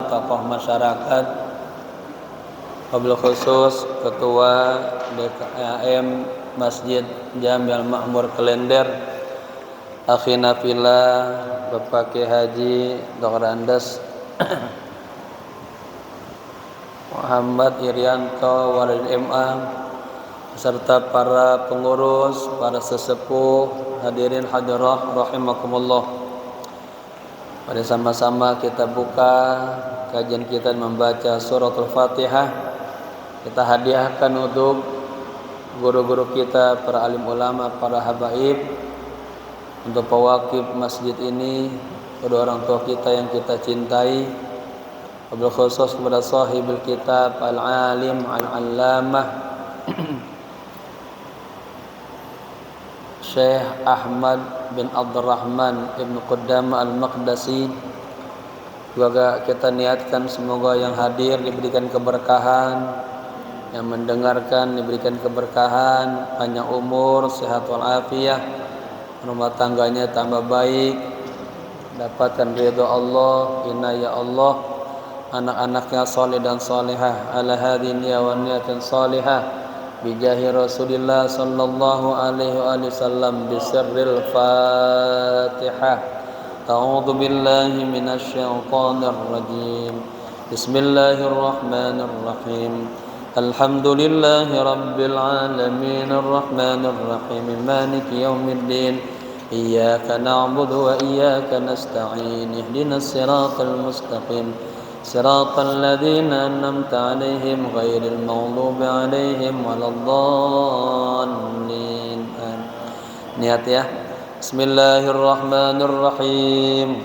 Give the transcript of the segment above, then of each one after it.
tokoh masyarakat, wabil khusus Ketua DKM Masjid Jami'al Ma'mur Klender, akhina fillah Bapak Kiai Haji Dr. Andes Muhammad Irianto Walid MA, serta para pengurus, para sesepuh, hadirin hadirah rahimakumullah. Mari sama-sama kita buka kajian kita membaca suratul Fatihah. Kita hadiahkan untuk guru-guru kita, para alim ulama, para habaib, untuk pewakif masjid ini, kedua orang tua kita yang kita cintai, wabil khusus kepada sahibul kitab al-alim al-allamah Syekh Ahmad bin Abdurrahman Ibn Qudamah Al-Maqdasi. Juga kita niatkan semoga yang hadir diberikan keberkahan, yang mendengarkan diberikan keberkahan, panjang umur, sehat walafiat, rumah tangganya tambah baik, dapatkan ridha Allah, inayah Allah, anak-anaknya saleh dan salihah, ala hadhihi wa niyatin salihah, bijahi Rasulillah sallallahu alaihi wasallam, bisirril Fatihah. A'udzu billahi minasy syaithanir rajim. Bismillahirrahmanirrahim. Alhamdulillahi rabbil alamin, arrahmanir rahim, maliki yaumiddin. Iyyaka na'budu wa iyyaka nasta'in. Ihdinas siratal mustaqim. Siratal ladzina an'amta 'alaihim ghairil maghdubi 'alaihim waladdallin. Niat ya. Bismillahirrahmanirrahim.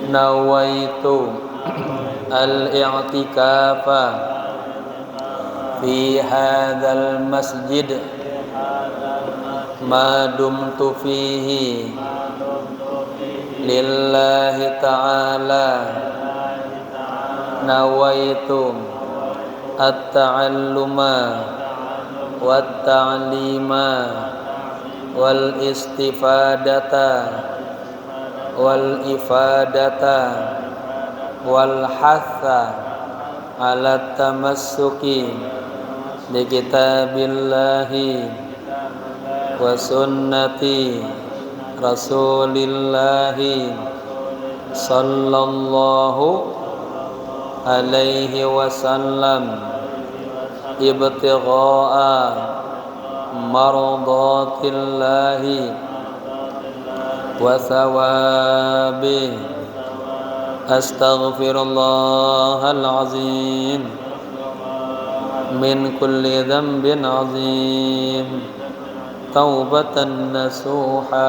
Nawaitu al-i'tikafa fi hadzal masjid ma dumtu fihi lillahi ta'ala. Nawaitu at-ta'alluma wat-ta'lima wal istifadata wal ifadata wal hatha ala tamassuki bi kitabillahi wa sunnati rasulillahi sallallahu alaihi wasallam, ibtigha'a mardatillahi wa thawabih. Astaghfirullahal azim min kulli dhanbin azim, taubatan nasuha,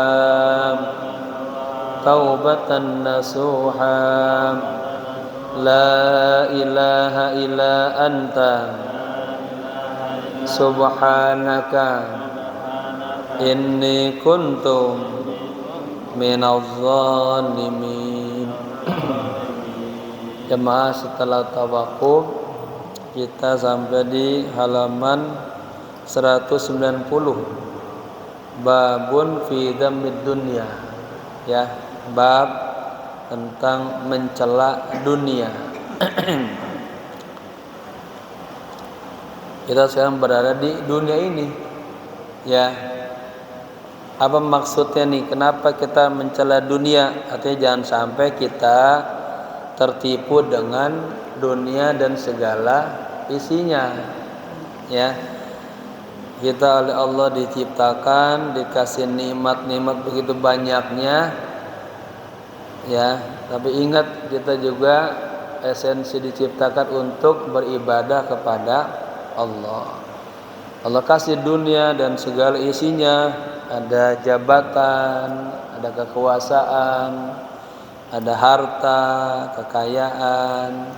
taubatan nasuha. La ilaha illa anta subhanaka inni kuntu minaz zalimin. Jemaah, setelah tawakuf kita sampai di halaman 190, babun fi dhammid dunya, ya, bab tentang mencela dunia. Kita sekarang berada di dunia ini, ya. Apa maksudnya nih? Kenapa kita mencela dunia? Artinya jangan sampai kita tertipu dengan dunia dan segala isinya, ya. Kita oleh Allah diciptakan, dikasih nikmat-nikmat begitu banyaknya, ya. Tapi ingat, kita juga esensi diciptakan untuk beribadah kepada Allah. Allah kasih dunia dan segala isinya, ada jabatan, ada kekuasaan, ada harta, kekayaan,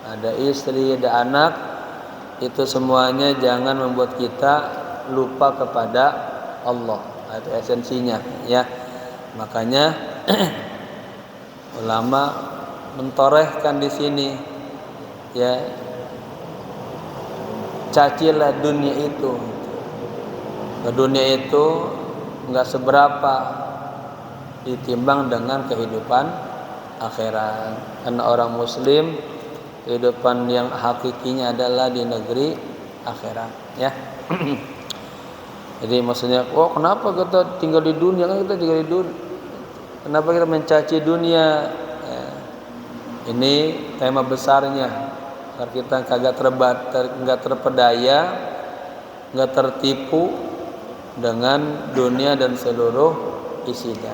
ada istri, ada anak. Itu semuanya jangan membuat kita lupa kepada Allah. Itu esensinya, ya. Makanya ulama mentorehkan di sini, ya, cacilah dunia itu. Dunia itu enggak seberapa ditimbang dengan kehidupan akhirat. Karena orang muslim kehidupan yang hakikinya adalah di negeri akhirat, ya. Jadi maksudnya, kenapa kita tinggal di dunia? Kan kita tinggal di dunia. Kenapa kita mencaci dunia? Ya. Ini tema besarnya. Agar kita nggak terpedaya, nggak tertipu dengan dunia dan seluruh isinya.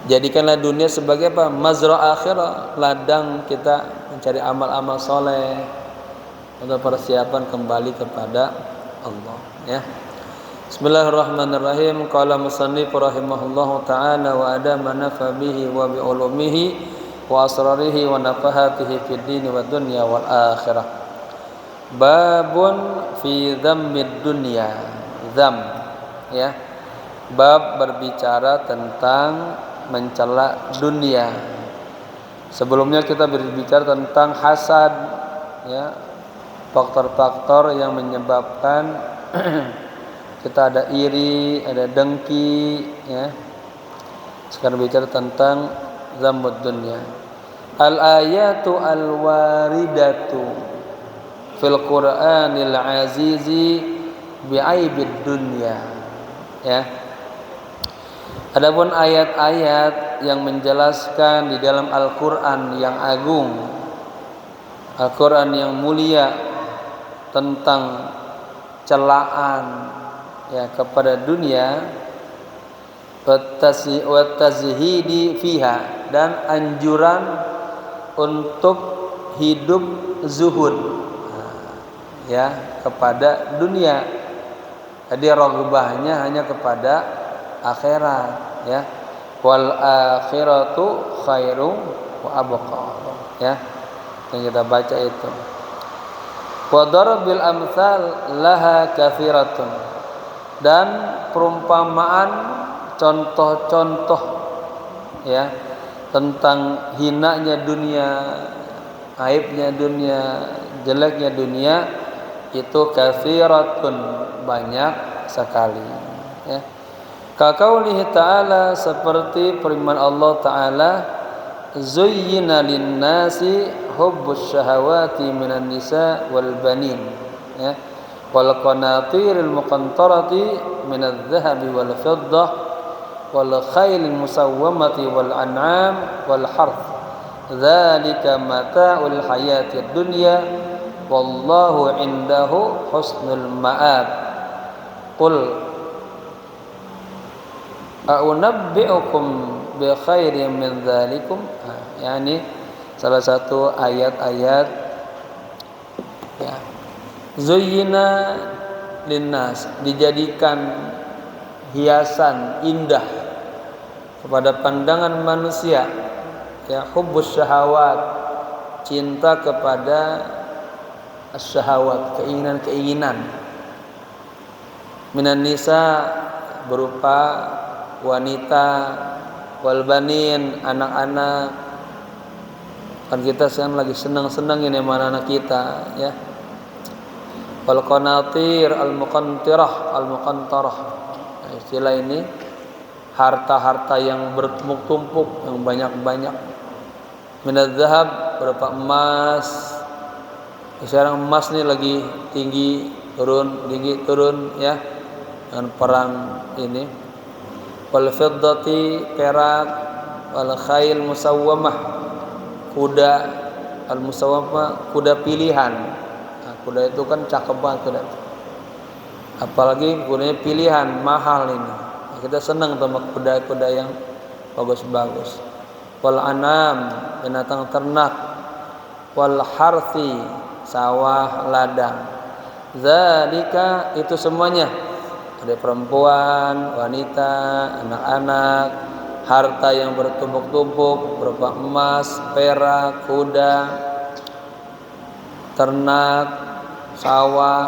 Jadikanlah dunia sebagai apa? Mazra' akhirah, ladang kita mencari amal-amal soleh untuk persiapan kembali kepada Allah, ya. Bismillahirrahmanirrahim. Qala musannif rahimahullahu ta'ala wa adama nafa bihi wa bi ulumihi wa asrarihi wa nafahatihi fid din wa dunya wal akhirah. Babun fi dhammid dunya. Dzam, ya. Bab berbicara tentang mencela dunia. Sebelumnya kita berbicara tentang hasad, ya. Faktor-faktor yang menyebabkan kita ada iri, ada dengki, ya. Sekarang bicara tentang zammud dunya. Al-ayatu al-waridatu fil Qur'anil azizi bi'aibid dunya, ya. Adapun ayat-ayat yang menjelaskan di dalam Al-Qur'an yang agung, Al-Qur'an yang mulia tentang celaan, ya, kepada dunia, wa tazhidi fiha, dan anjuran untuk hidup zuhud, ya, kepada dunia. Jadi raghbahnya hanya kepada akhirat, ya. Wal akhiratu khairum wa abqa, ya. Yang kita baca itu. Wa darabil amsal laha katsiratun, dan perumpamaan contoh-contoh, ya, tentang hinanya dunia, aibnya dunia, jeleknya dunia itu katsiratun, banyak sekali, ya. Kaqaulihi ta'ala, seperti firman Allah Ta'ala, zuyyina lin-nasi hubbus syahawati minan nisa wal banin, ya, wal qanatiril muqantarati minadh dhahabi wal fiddah wal khailil musawwamati wal an'am wal harth, dzalika mata'ul hayatid dunya wallahu indahu husnul ma'ab. Qul a'unabbi'ukum bi khairin min dzalikum, yakni salah satu ayat-ayat, ya. Zuyyina linnas, dijadikan hiasan indah kepada pandangan manusia, ya, hubbus syahawat, cinta kepada syahawat, keinginan-keinginan, minan nisa, berupa wanita, wal banin, anak-anak. Kan kita sekarang lagi senang-senang ini sama anak kita, ya. Wal qanatir al muqantirah al muqantarah, istilah ini harta-harta yang bertumpuk-tumpuk, yang banyak-banyak. Minadz zahab, berupa emas. Sekarang emas nih lagi tinggi turun, ya, dengan perang ini. Wal fiddati, perak. Wal khail musawwamah, kuda. Al musawwamah, kuda pilihan. Nah, kuda itu kan cakep banget kuda. Apalagi kudanya pilihan, mahal ini. Nah, kita senang sama kuda-kuda yang bagus-bagus. Wal anam, binatang ternak. Wal harthi, sawah, ladang. Zalika, itu semuanya. Ada perempuan, wanita, anak-anak, harta yang bertumpuk-tumpuk berupa emas, perak, kuda, ternak, sawah,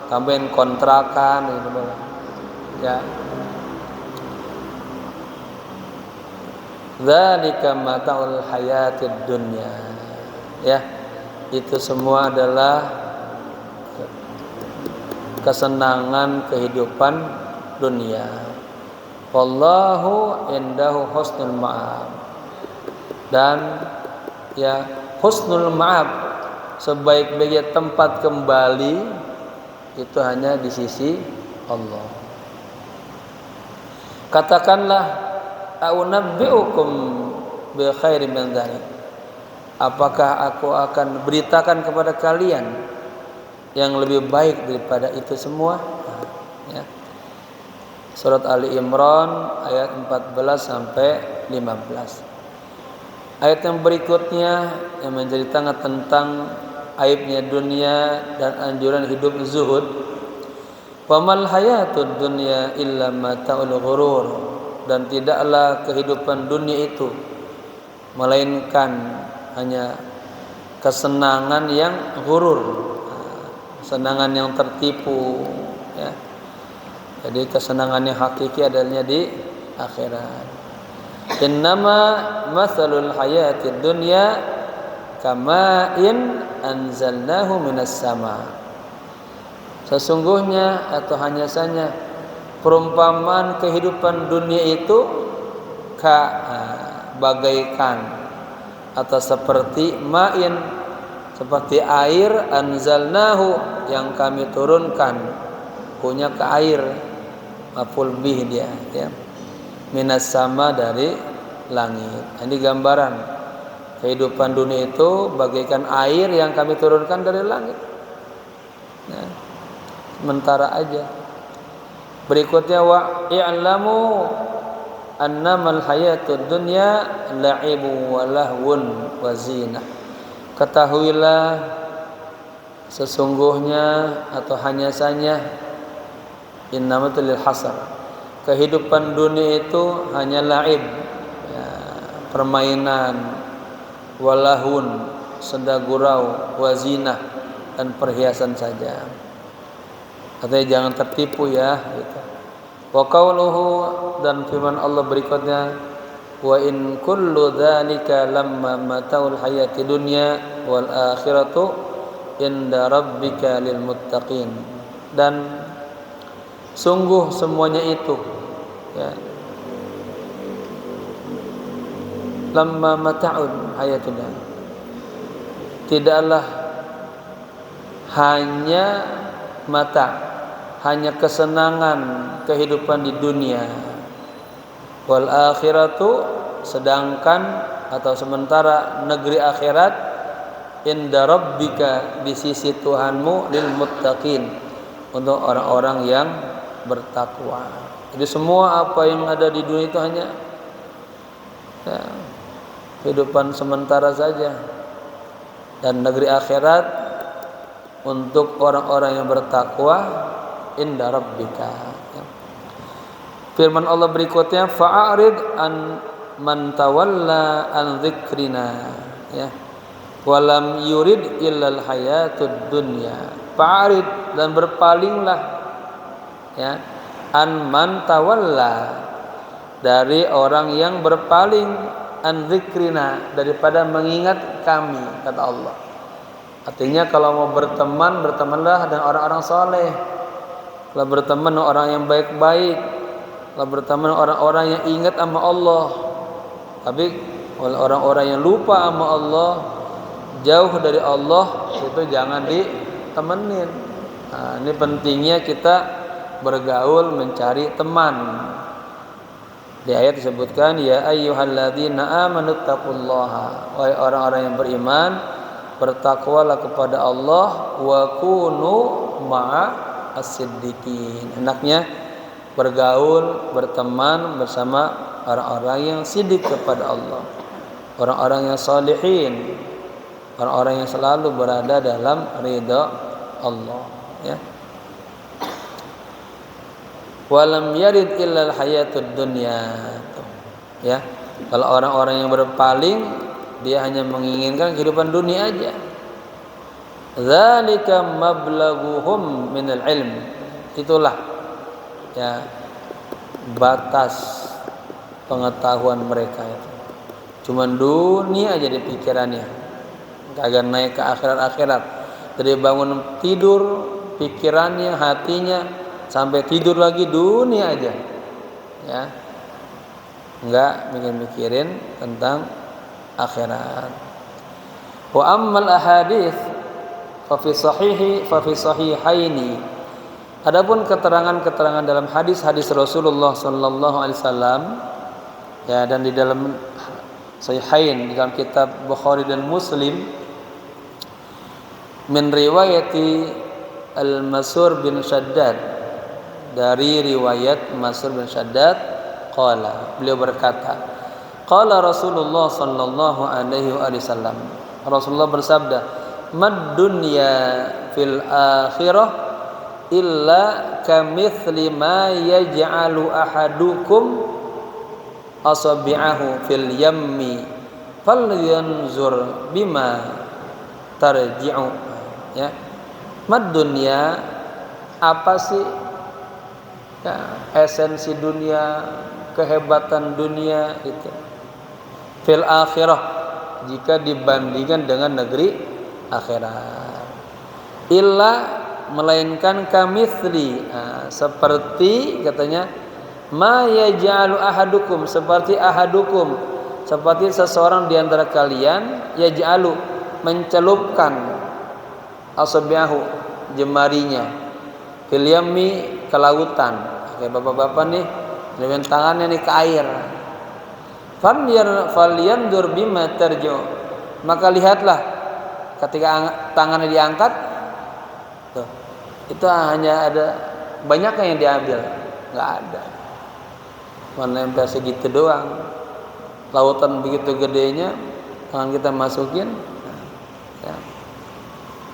tambahin kontrakan, gitu, ya. Dzalika mata'ul hayatid dunya, ya. Itu semua adalah kesenangan kehidupan dunia. Wallahu indahu husnul ma'ab. dan ya husnul ma'ab, sebaik-baiknya tempat kembali itu hanya di sisi Allah. Katakanlah, a'unabbi'ukum bi khairin min dzalik, apakah aku akan beritakan kepada kalian yang lebih baik daripada itu semua? Ya. Surat Ali Imran ayat 14 sampai 15. Ayat yang berikutnya yang menceritakan tentang aibnya dunia dan anjuran hidup zuhud. Wamal hayatud dunya illa mata'ul ghurur, dan tidaklah kehidupan dunia itu melainkan hanya kesenangan yang ghurur, kesenangan yang tertipu, ya. Jadi kesenangan yang hakiki adanya di akhirat. Innama mathalul hayatid dunya kama'in anzalnahu minas sama. Sesungguhnya atau hanya saja perumpamaan kehidupan dunia itu bagaikan atau seperti ma'in, seperti air, anzalnahu yang kami turunkan, punya ke air, maf'ul bih dia, ya, minas sama dari langit. Ini gambaran kehidupan dunia itu bagaikan air yang kami turunkan dari langit. Nah, sementara aja. Berikutnya, wa i'lamu annamal hayatud dunya la'ibu wa lahwun wa zinah. Ketahuilah sesungguhnya atau hanya saja, innamatul lil hasar, kehidupan dunia itu hanya la'ib, ya, permainan, walahun, senda gurau, wazinah, dan perhiasan saja. Artinya jangan tertipu, ya, gitu. Wa qauluhu, dan firman Allah berikutnya, wa in kullu dzalika lamma mataul hayati dunya wal akhiratu inda rabbika lil muttaqin. Dan sungguh semuanya itu, ya, lamma mata'un hayatuna, tidaklah hanya mata, hanya kesenangan kehidupan di dunia, wal akhiratu, sedangkan atau sementara negeri akhirat, inda rabbika, di sisi Tuhanmu, lil muttaqin, untuk orang-orang yang bertakwa. Jadi semua apa yang ada di dunia itu hanya, ya, kehidupan sementara saja, dan negeri akhirat untuk orang-orang yang bertakwa, inda rabbika. Ya. Firman Allah berikutnya, fa'arid an man tawalla an dzikrina, ya, walam yurid illal hayatud dunya. Fa'arid, dan berpalinglah, ya, an man tawalla, dari orang yang berpaling, an dzikrina, daripada mengingat kami, kata Allah. Artinya kalau mau berteman, bertemanlah dengan orang-orang soleh, kalau berteman dengan orang yang baik-baik, kalau berteman dengan orang-orang yang ingat sama Allah. Tapi oleh orang-orang yang lupa sama Allah, jauh dari Allah, itu jangan ditemenin. Nah, ini pentingnya kita bergaul, mencari teman. Di ayat disebutkan, ya ayyuhalladzina amanu taqullaha, wahai orang-orang yang beriman, bertakwalah kepada Allah, wa kunu ma'a as-siddiqin. Hendaknya bergaul, berteman bersama orang-orang yang siddiq kepada Allah, orang-orang yang salihin, orang-orang yang selalu berada dalam ridha Allah, ya. Walam yarid illal hayatud dunya, ya. Kalau orang-orang yang berpaling, dia hanya menginginkan kehidupan dunia aja. Dzalika mablaghuhum minal ilm, itulah, ya, batas pengetahuan mereka itu. Cuman dunia aja di pikirannya, kagak naik ke akhirat-akhirat. Dari bangun tidur pikirannya, hatinya, sampai tidur lagi dunia aja, ya, enggak mikirin tentang akhirat. Wa ammal ahadits fa fi sahihaini. Adapun keterangan-keterangan dalam hadis-hadis Rasulullah sallallahu alaihi wasallam ya, dan di dalam sahihain, di dalam kitab Bukhari dan Muslim, min riwayati Al-Mas'ur bin Shaddad, dari riwayat Mas'ur bin Shaddad, qala, beliau berkata, qala Rasulullah sallallahu alaihi wasallam, Rasulullah bersabda, mad dunya fil akhirah illa kamithli ma yaj'alu ahadukum asabi'ahu fil yammi falyanzur bima tarji'u. Ya, mad dunya, apa sih ya, esensi dunia, kehebatan dunia itu, fil akhirah, jika dibandingkan dengan negeri akhirat, illa, melainkan kamitsli, seperti katanya, ma yaj'alu ahadukum, seperti ahadukum, seperti seseorang di antara kalian, yaj'alu, mencelupkan, asabi'ahu, jemarinya, fil yammi, ke lautan. Kayak bapak-bapak nih, dengan tangannya nih ke air. Falyandur bima tarju, maka lihatlah ketika tangannya diangkat, tuh, itu hanya ada banyaknya yang diambil, nggak ada, menempel segitu doang. Lautan begitu gedenya, tangan kita masukin, ya.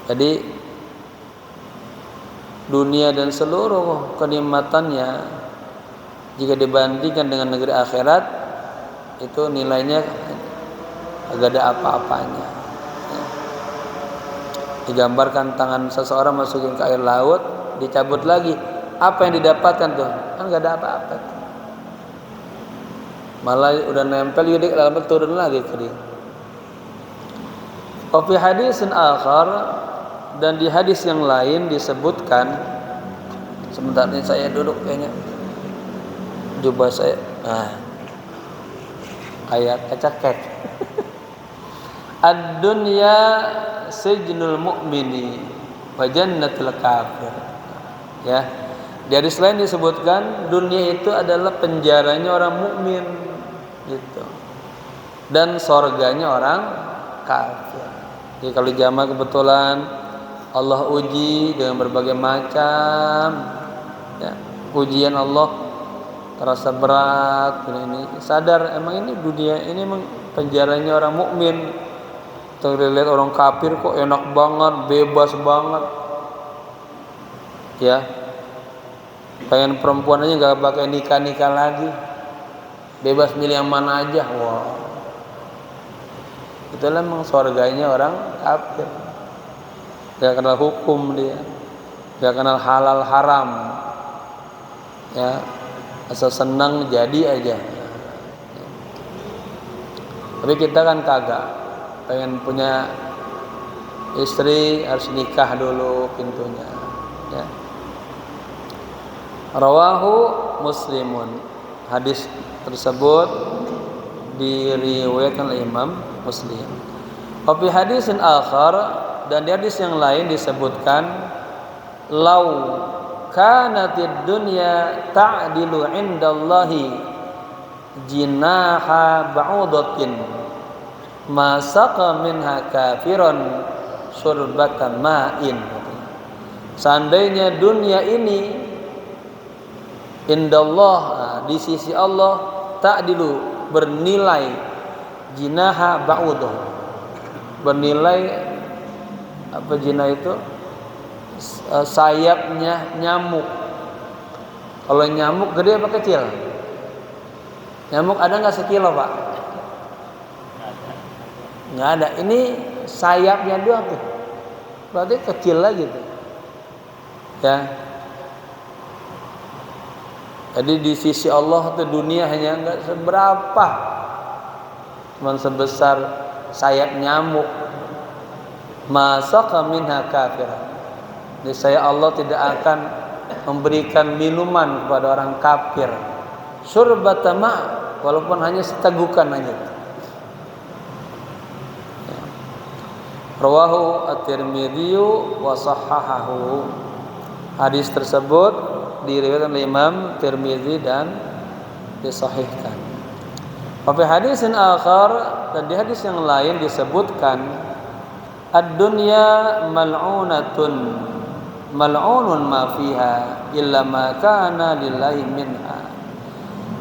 Jadi dunia dan seluruh kenikmatannya jika dibandingkan dengan negeri akhirat, itu nilainya agak ada apa-apanya, ya. Digambarkan tangan seseorang masukin ke air laut, dicabut lagi, apa yang didapatkan tuh? Kan gak ada apa-apa tuh. Malah udah nempel jadi dalam turun lagi kering. Fi hadisin akhar, dan di hadis yang lain disebutkan, sebentar ini saya duduk kayaknya, jubah saya kayak kecakek. Ad-dunya sijnul mu'mini wa jannatul kafir. Ya, di hadis lain disebutkan dunia itu adalah penjaranya orang mukmin gitu, dan sorganya orang kafir. Jadi kalau jamaah kebetulan Allah uji dengan berbagai macam, ya, ujian Allah terasa berat, ini sadar emang ini dunia ini emang penjaranya orang mukmin. Terlihat orang kafir kok enak banget, bebas banget, ya, pengen perempuan aja nggak pakai nikah lagi, bebas milih yang mana aja. Wow, itulah memang surganya orang kafir. Gak kenal hukum dia, gak kenal halal haram, ya, asal senang jadi aja. Tapi kita kan kagak, pengen punya istri harus nikah dulu pintunya, ya. Rawahu Muslimun, hadis tersebut diriwayatkan oleh Imam Muslim. Wa fi hadisin akhar, dan di hadis yang lain disebutkan, lau kanatid dunya ta'dilu indallahi jinaha ba'udatin ma saqa minha kafiran syurbatan ma'in. Seandainya dunia ini indallah, di sisi Allah, ta'dilu, bernilai, jinaha ba'udah, bernilai apa jinah itu? Sayapnya nyamuk. Kalau nyamuk gede apa kecil? Nyamuk ada nggak sekilo, Pak? Nggak ada. Ini sayapnya doang tuh, berarti kecil lagi tuh, ya. Jadi di sisi Allah tuh dunia hanya nggak seberapa, cuma sebesar sayap nyamuk. Masaka minha kafiran, jadi saya Allah tidak akan memberikan minuman kepada orang kafir, syurbatama, walaupun hanya setegukan aja. Rawahu At-Tirmidzi wa shahhahahu. Hadis tersebut diriwayatkan oleh Imam Tirmidzi dan disahihkan. Wa fi hadisin akhar, dan di hadis yang lain disebutkan ad-dunya mal'unatun mal'unun ma fiha illa ma kana lillahi minha.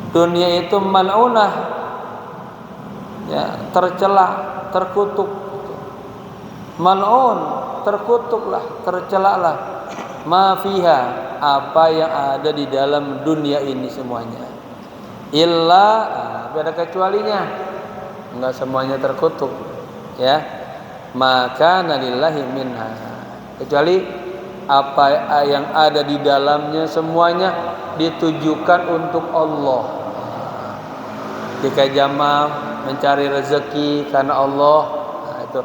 Dunia itu mal'unah, ya, tercela, terkutuk. Mal'un, terkutuklah, tercelaklah. Ma fiha, apa yang ada di dalam dunia ini semuanya. Illa, tapi ada kecualinya. Enggak semuanya terkutuk, ya. Maka nalillahi minha, kecuali apa yang ada di dalamnya semuanya ditujukan untuk Allah. Jika jamaah mencari rezeki karena Allah, nah itu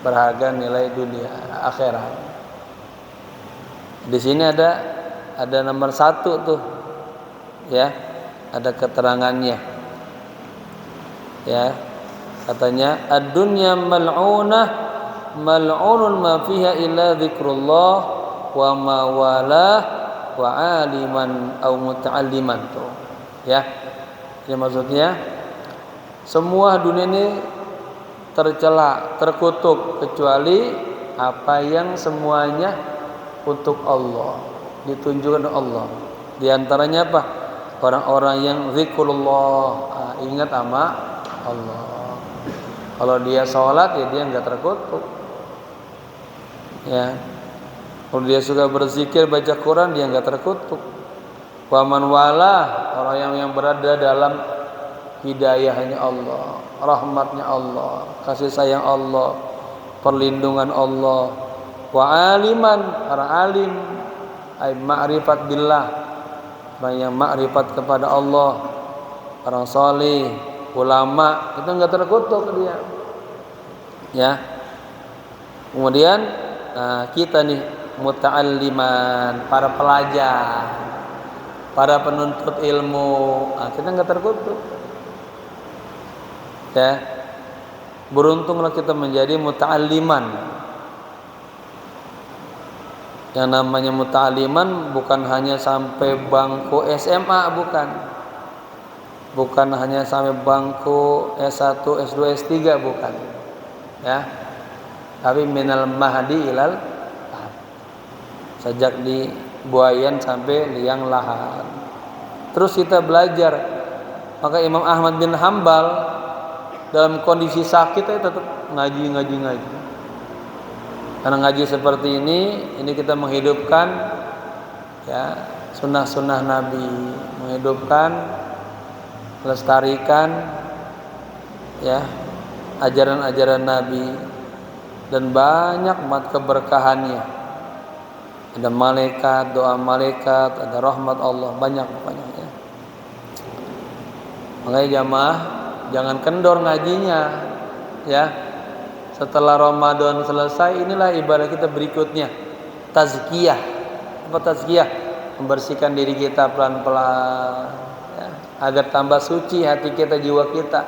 berharga nilai dunia akhirat. Di sini ada nomor 1 tuh, ya, ada keterangannya, ya, katanya ad-dunya mal'unah mal'unun ma fiha illa dzikrullah wa ma walah wa aliman au muta'alliman tuh, ya. Jadi maksudnya semua dunia ini tercela, terkutuk, kecuali apa yang semuanya untuk Allah, ditunjukkan Allah. Di antaranya apa? Orang-orang yang zikrullah, ingat sama Allah. Kalau dia sholat, ya dia enggak terkutuk, ya. Kalau dia suka berzikir, baca Quran, dia enggak terkutuk. Wa man wala, orang yang berada dalam hidayahnya Allah, rahmatnya Allah, kasih sayang Allah, perlindungan Allah. Wa aliman, orang alim, ay ma'rifat billah, orang yang ma'rifat kepada Allah, orang saleh, ulama, itu enggak terkutuk dia, ya. Kemudian kita nih muta'alliman, para pelajar, para penuntut ilmu, kita enggak terkutuk, ya. Beruntunglah kita menjadi muta'alliman. Yang namanya muta'alliman bukan hanya sampai bangku SMA, bukan hanya sampai bangku S1, S2, S3, bukan, ya. Tapi minal mahdi ilal lahad, sejak di buayan sampai liang lahat. Terus kita belajar. Maka Imam Ahmad bin Hambal dalam kondisi sakit tetap ngaji. Karena ngaji seperti ini kita menghidupkan, ya, sunnah-sunnah Nabi, menghidupkan, melestarikan, ya, ajaran-ajaran Nabi, dan banyak mat keberkahannya. Ada malaikat, doa malaikat, ada rahmat Allah, banyak ya. Makanya jamaah jangan kendor ngajinya, ya. Setelah Ramadan selesai, inilah ibadah kita berikutnya, tazkiyah. Apa tazkiyah? Membersihkan diri kita pelan-pelan, ya, agar tambah suci hati kita, jiwa kita,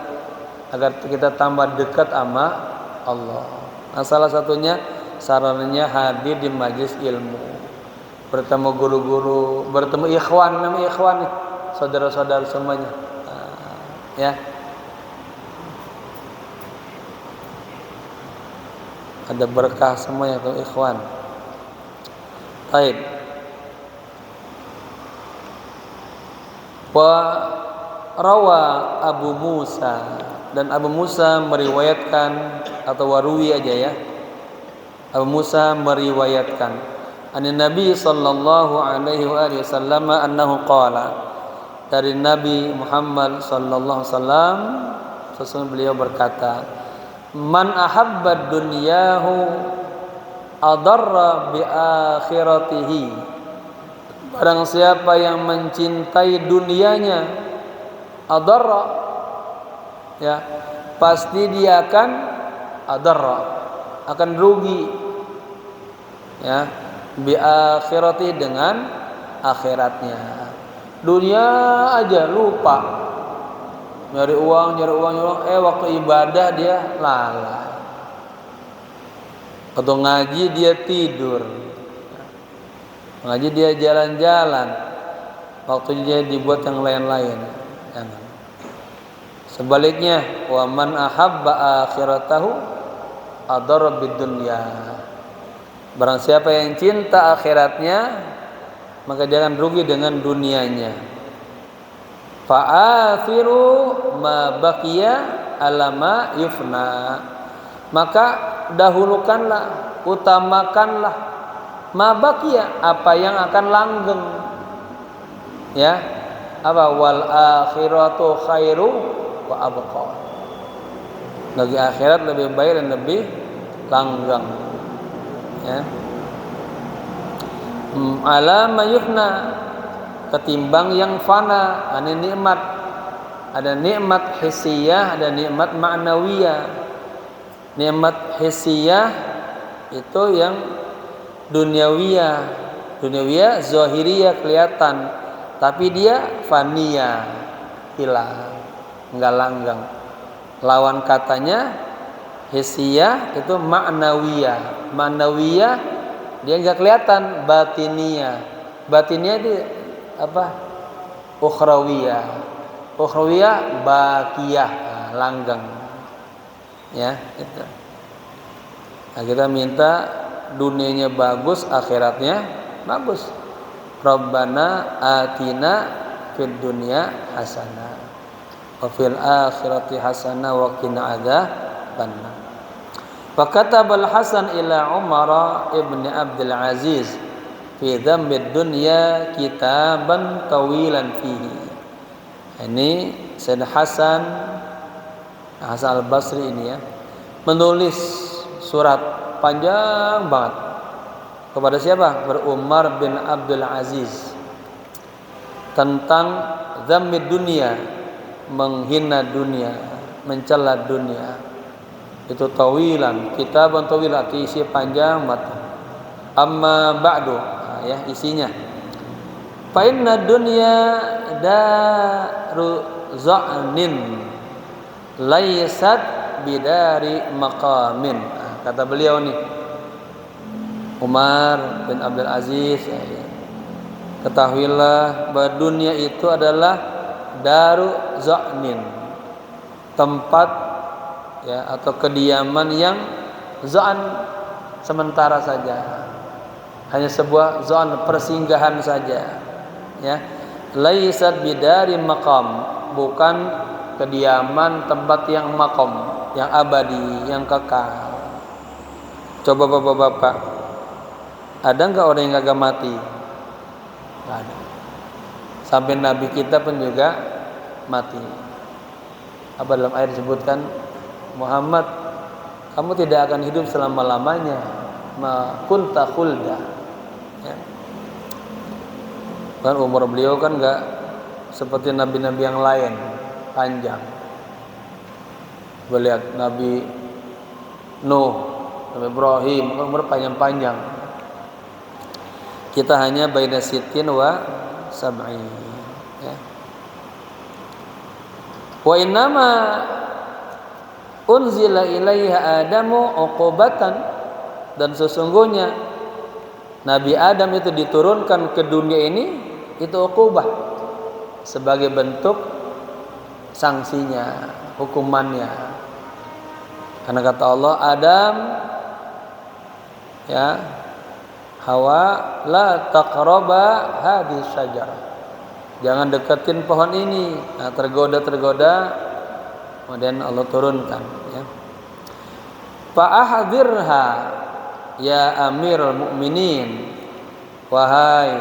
agar kita tambah dekat sama Allah. Nah, salah satunya sarannya hadir di majelis ilmu, bertemu guru-guru, bertemu ikhwan, namanya ikhwan nih, saudara-saudara semuanya, ya. Ada berkah semuanya tuh ikhwan. Baik. Wa rawa Abu Musa, dan Abu Musa meriwayatkan, atau warui aja ya. Abu Musa meriwayatkan an Nabi sallallahu alaihi wasallam annahu qala, dari Nabi Muhammad sallallahu alaihi wasallam, sesungguhnya beliau berkata, man ahabba dunyahu adarra bi akhiratihi, barang siapa yang mencintai dunianya, adarra, ya, pasti dia akan adarra, akan rugi, ya, bi akhirati, dengan akhiratnya. Dunia aja lupa, nyari uang, waktu ibadah dia lalai. Atau ngaji dia tidur. Ngaji dia jalan-jalan. Waktu dia dibuat yang lain-lain. Jangan. Sebaliknya, wa man ahabba akhiratahu adara bidunya. Barang siapa yang cinta akhiratnya, maka dia akan rugi dengan dunianya. Fa'athiru ma baqiya alama yufna. Maka dahulukanlah, utamakanlah ma baqiya, apa yang akan langgeng. Ya. Apa? Wal akhiratu khairu wa abqa. Bagi akhirat lebih baik dan lebih langgeng. Ya. Alama yufna, ketimbang yang fana. Ini nikmat. Ada nikmat hissiyah, ada nikmat ma'nawiyah. Nikmat hissiyah itu yang duniawiyah. Duniawiyah zahiriyah kelihatan, tapi dia faniyah, hilang, enggak langgeng. Lawan katanya hissiyah itu ma'nawiyah. Ma'nawiyah dia enggak kelihatan, batiniyah. Batiniyah itu apa? Ukhrawiyah. Ukhrawiyah baqiyah, langgeng. Ya, itu. Nah, kita minta dunianya bagus, akhiratnya bagus. Rabbana atina fid dunya hasanah wa fil akhirati hasanah wa qina adzabannar. Fa katabal Hasan ila Umar ibn Abdul Aziz fi dhammid dunya kitaban tawilan fihi. Ini Sayyid Hasan Al-Basri ini ya, menulis surat panjang banget kepada siapa? Umar bin Abdul Aziz tentang dhammid dunia, menghina dunia, mencela dunia. Itu tawilan, kitaban tawilan, isi panjang banget. Amma ba'du, ya isinya. Fa inna dunya daru za'nin laysat bidari maqamin. Kata beliau nih, Umar bin Abdul Aziz, ketahuilah bahwa dunia itu adalah daru za'nin, tempat ya atau kediaman yang za'an, sementara saja, hanya sebuah za'an, persinggahan saja ya. Laysat bidari maqam, bukan kediaman, tempat yang makom, yang abadi, yang kekal. Coba bapak-bapak, ada nggak orang yang gak mati? Nggak ada. Sampai Nabi kita pun juga mati. Apa dalam ayat disebutkan, Muhammad, kamu tidak akan hidup selama-lamanya. Ma kunta khulda. Ya. Kan umur beliau kan nggak seperti nabi-nabi yang lain, panjang. Lihat Nabi Nuh, Nabi Ibrahim, umur panjang-panjang. Kita hanya baina sittin wa sab'in ya. Wa innama unzila ilaiha Adamu uqubatan, dan sesungguhnya Nabi Adam itu diturunkan ke dunia ini itu uqubah, sebagai bentuk sanksinya, hukumannya. Karena kata Allah, Adam ya, Hawa la taqraba hadhihi syajarah, jangan deketin pohon ini. Nah, tergoda, kemudian Allah turunkan ya. Fa'ahdzirha ya Amirul Mukminin, wahai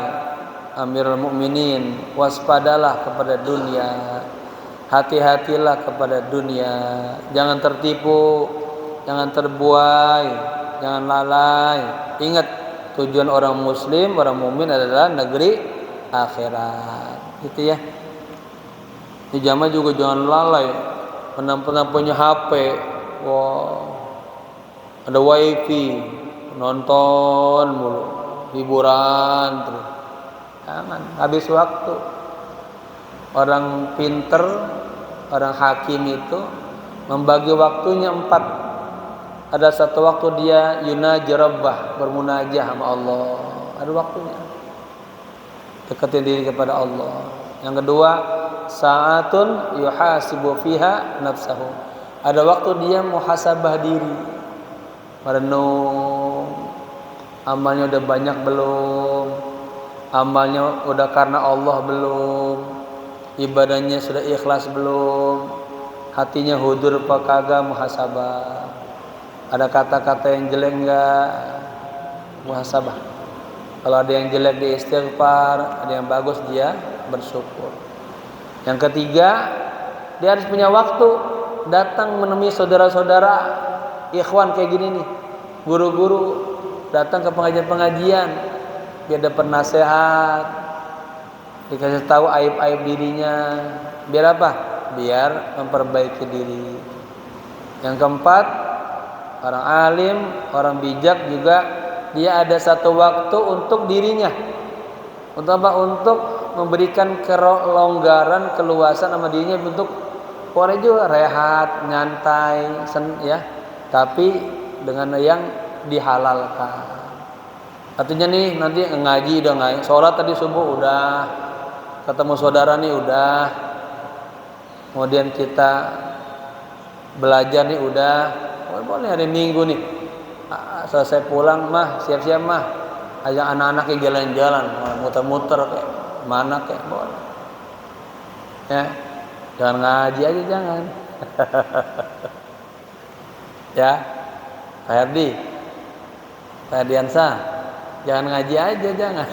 Amirul Mukminin, waspadalah kepada dunia, hati-hatilah kepada dunia, jangan tertipu, jangan terbuai, jangan lalai. Ingat, tujuan orang muslim, orang mukmin adalah negeri akhirat. Gitu ya. Di jamaah juga jangan lalai. Penampilan punya HP, wow, ada wifi, nonton mulu, hiburan terus. Jangan, habis waktu. Orang pinter, orang hakim itu membagi waktunya 4. Ada satu waktu dia yunaji rabbah, bermunajah sama Allah. Ada waktunya. Deketin diri kepada Allah. Yang kedua, sa'atun yuhasibu fiha nafsahu. Ada waktu dia muhasabah diri. Merenung. Amalnya udah banyak belum? Amalnya udah karena Allah belum? Ibadahnya sudah ikhlas belum? Hatinya hudur apa kagak, muhasabah. Ada kata-kata yang jelek enggak, muhasabah. Kalau ada yang jelek dia istighfar, ada yang bagus dia bersyukur. Yang ketiga, dia harus punya waktu datang menemui saudara-saudara ikhwan kayak gini nih, guru-guru, datang ke pengajian-pengajian, dia dapat nasihat, dikasih tahu aib-aib dirinya. Biar apa? Biar memperbaiki diri. Yang keempat, orang alim, orang bijak juga dia ada satu waktu untuk dirinya. Untuk apa? Untuk memberikan kelonggaran, keluasan sama dirinya untuk boleh juga rehat, nyantai, ya. Tapi dengan yang dihalalkan. Artinya nih nanti ngaji udah ngaji, sholat tadi subuh udah, ketemu saudara nih udah, kemudian kita belajar nih udah, boleh hari Minggu nih selesai pulang mah siap-siap mah ajak anak-anaknya jalan-jalan, muter-muter kayak mana kayak boleh ya, jangan ngaji aja jangan. Ya Pak Herdi, Pak Herdiansa, jangan ngaji aja jangan.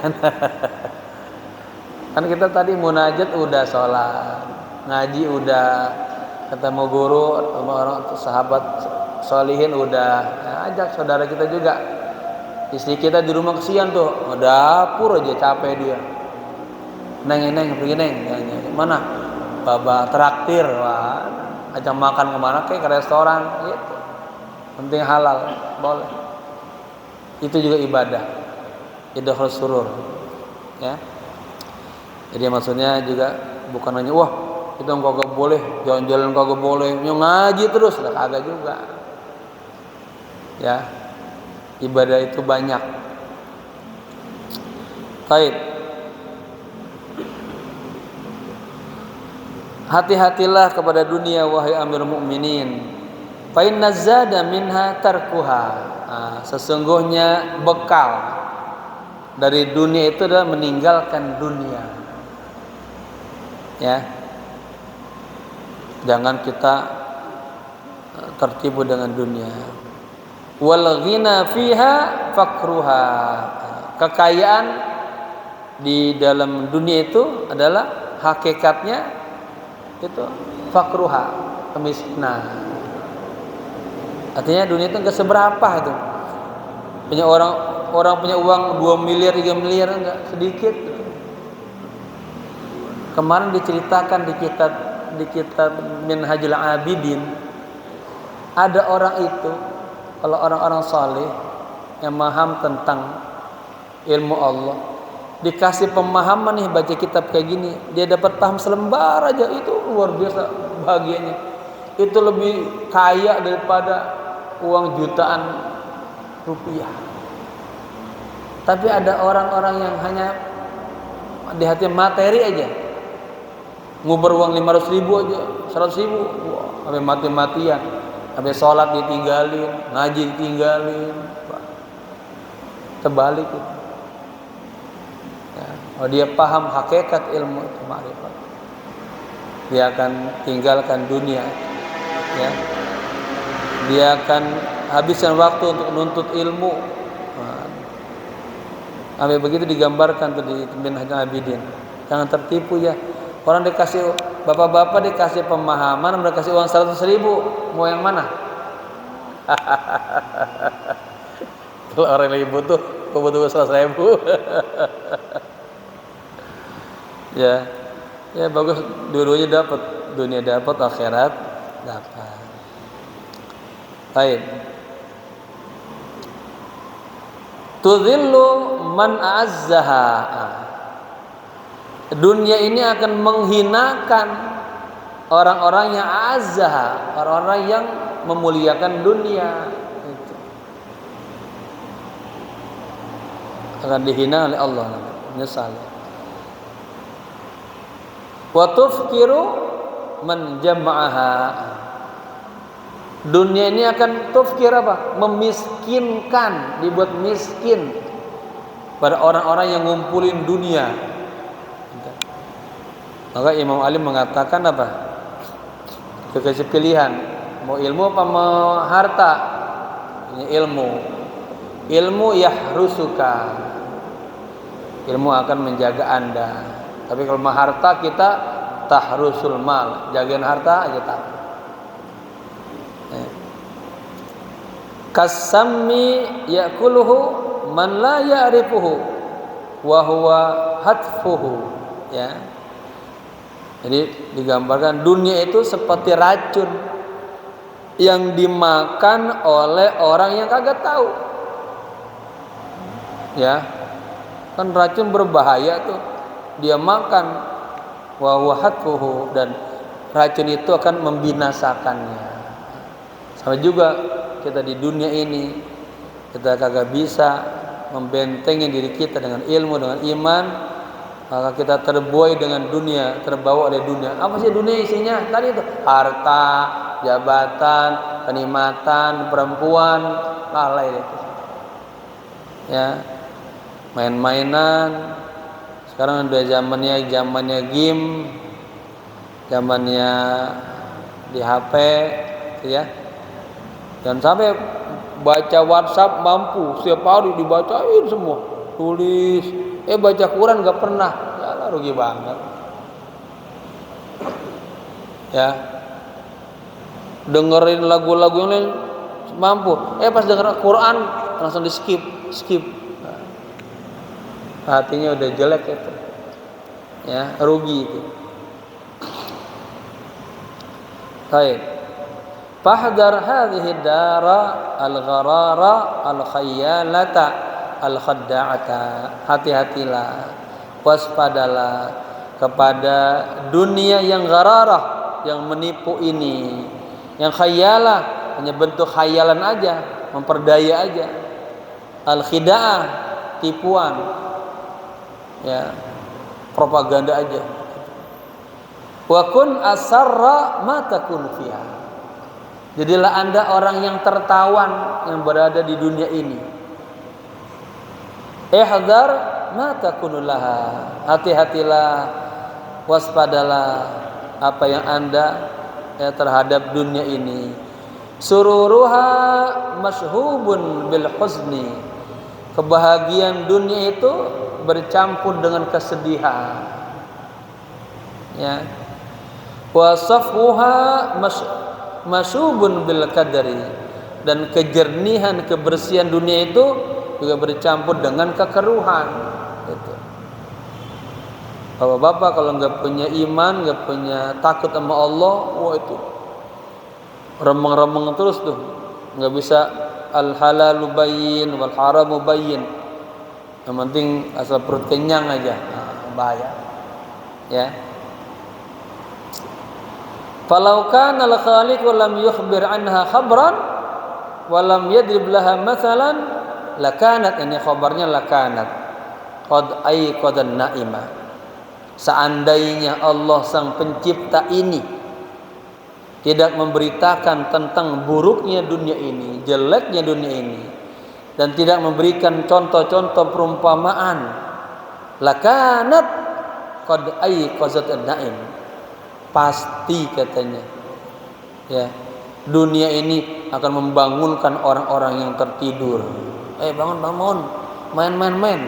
Kan kita tadi munajat udah, sholat, ngaji udah, ketemu guru, ketemu orang sahabat solihin udah, ya, ajak saudara kita juga. Istri kita di rumah kesian tuh, dapur aja capek dia. Neng pergi neng, mana? Baba traktir, wah, ajak makan kemana? Kayak ke restoran, gitu. Penting halal, boleh. Itu juga ibadah, idhar surur, ya. Jadi maksudnya juga bukan hanya wah kita kagak boleh, jalan-jalan kagak boleh, ngaji terus, lah kagak juga. Ya, ibadah itu banyak. Baik. Hati-hatilah kepada dunia wahai Amirul Mukminin. Fa inna zada minha tarkuha. Sesungguhnya bekal dari dunia itu adalah meninggalkan dunia. Ya. Jangan kita tertipu dengan dunia. Wal ghina fiha fakruha. Kekayaan di dalam dunia itu adalah hakikatnya itu fakruha, kemiskinan. Artinya dunia itu enggak seberapa itu. Punya orang punya uang 2 miliar, 3 miliar enggak sedikit. Kemarin diceritakan di kitab Minhajul Abidin, ada orang itu, kalau orang-orang saleh yang paham tentang ilmu Allah, dikasih pemahaman nih baca kitab kayak gini, dia dapat paham selembar aja, itu luar biasa bahagianya. Itu lebih kaya daripada uang jutaan rupiah. Tapi ada orang-orang yang hanya di hati materi aja, nguber uang 500 ribu aja, 100 ribu, wah, sampai mati-matian, sampai sholat ditinggalin, ngaji ditinggalin, terbalik itu. Ya, kalau dia paham hakikat ilmu itu ma'rifat, dia akan tinggalkan dunia, ya. Dia akan habiskan waktu untuk menuntut ilmu. Sampai begitu digambarkan tuh di Minhajul Abidin. Jangan tertipu ya. Orang dikasih, bapak-bapak dikasih pemahaman, mereka kasih uang 100 ribu, mau yang mana? Kalau orang lagi butuh 100 ribu. Ya, ya bagus, dua-duanya dapat, dunia dapat, akhirat dapat. Baik. Tudhillu man a'azzaha. Dunia ini akan menghinakan orang-orang yang a'azzaha, orang-orang yang memuliakan dunia. akan dihina oleh Allah, menyesal. Wa tufkiru man jama'aha. Dunia ini akan tufkir apa? Memiskinkan, dibuat miskin pada orang-orang yang ngumpulin dunia. Maka Imam Ali mengatakan apa? Dikasih pilihan, mau ilmu apa mau harta? Ini ilmu. Ilmu yahrusuka. Ilmu akan menjaga Anda. Tapi kalau mau harta kita tahrusul mal, jagain harta aja tak. Kasammi yakuluhu man la ya'rifuhu wa huwa hatfuhu, ya. Jadi digambarkan dunia itu seperti racun yang dimakan oleh orang yang kagak tahu. Ya. Kan racun berbahaya tuh. Dia makan wa huwa hatfuhu, dan racun itu akan membinasakannya. Sama juga kita di dunia ini, kita kagak bisa membentengi diri kita dengan ilmu, dengan iman, maka kita terbuai dengan dunia, terbawa oleh dunia. Apa sih dunia isinya? Tadi itu harta, jabatan, kenikmatan, perempuan, lalai itu. Ya, main-mainan. Sekarang udah zamannya game, zamannya di HP, ya. Dan sampai baca WhatsApp mampu setiap hari dibacain semua, tulis. Baca Quran nggak pernah, ya rugi banget. Ya, dengerin lagu-lagu yang lain mampu. Pas denger Quran langsung di skip. Hatinya udah jelek itu, ya rugi itu. Baik. Fahdar hadhihi dara al-gharara al-khayyalata al-khadda'ata. Hati-hatilah, waspadalah kepada dunia yang ghararah, yang menipu ini, yang khayalah, hanya bentuk khayalan aja, memperdaya aja. Al-khida'ah, tipuan, ya, propaganda aja. Wa kun asarra ma takun fiha. Jadilah Anda orang yang tertawan yang berada di dunia ini. Ihdar ma takunu laha. Hati-hatilah, waspadalah apa yang Anda terhadap dunia ini. Sururuha mashhubun bil huzni. Kebahagiaan dunia itu bercampur dengan kesedihan. Ya. Wa safwuha masubun bil qadari, dan kejernihan, kebersihan dunia itu juga bercampur dengan kekeruhan. Itu. Bapak-bapak kalau nggak punya iman, nggak punya takut sama Allah, wah itu remeng-remeng terus tuh, nggak bisa al halalu bayyin wal haramu bayyin. Yang penting asal perut kenyang aja, bahaya. Ya. Falau kana al-khaliq lam yukhbir anha khabran wa lam yadrib laha mathalan lakanat, ini khabarnya lakanat qad ayqadan naima. Seandainya Allah sang pencipta ini tidak memberitakan tentang buruknya dunia ini, jeleknya dunia ini, dan tidak memberikan contoh-contoh perumpamaan, lakanat qad ayqadan naim. Pasti katanya, ya, dunia ini akan membangunkan orang-orang yang tertidur. Bangun, main.